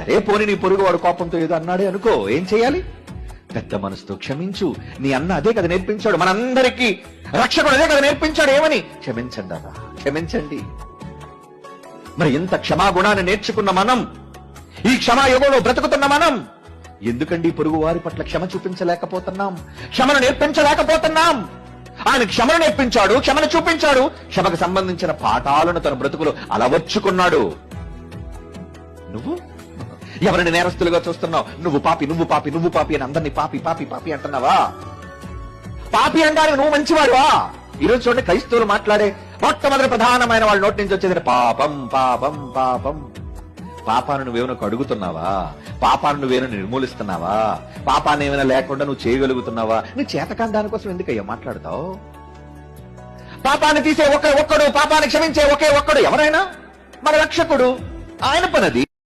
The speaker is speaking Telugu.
సరే పోని నీ పొరుగువాడు కోపంతో ఏదో అన్నాడే అనుకో, ఏం చేయాలి? పెద్ద మనసుతో క్షమించు. నీ అన్న అదే కదా నేర్పించాడు, మనందరికీ రక్షకుడు అదే కదా నేర్పించాడు. ఏమని? క్షమించండి అలా, క్షమించండి. మరి ఇంత క్షమాగుణాన్ని నేర్చుకున్న మనం, ఈ క్షమాయుగంలో బ్రతుకుతున్న మనం, ఎందుకండి పొరుగు వారి పట్ల క్షమ చూపించలేకపోతున్నాం, క్షమను నేర్పించలేకపోతున్నాం? ఆయన క్షమను నేర్పించాడు, క్షమను చూపించాడు, క్షమకు సంబంధించిన పాఠాలను తన బ్రతుకులు అలవర్చుకున్నాడు. నువ్వు ఎవరిని నేరస్తులుగా చూస్తున్నావు? నువ్వు పాపి, నువ్వు పాపి, నువ్వు పాపి అని అందరినీ పాపి పాపి పాపి అంటున్నావా? పాపి అంటానికి నువ్వు మంచివాడువా? ఈరోజు చూడండి, క్రైస్తవులు మాట్లాడే మొట్టమొదటి ప్రధానమైన వాళ్ళ నోటి నుంచి వచ్చేది పాపం పాపం పాపం. పాపాన్ని నువ్వేమైనా కడుగుతున్నావా? పాపాన్ని నువ్వేమైనా నిర్మూలిస్తున్నావా? పాపాన్ని ఏమైనా లేకుండా నువ్వు చేయగలుగుతున్నావా? నువ్వు చేతకాని దానికోసం ఎందుకయ్యా మాట్లాడతావు? పాపాన్ని తీసే ఒక్కడు, పాపాన్ని క్షమించే ఒకే ఒక్కడు ఎవరైనా మన రక్షకుడు. ఆయన పనది.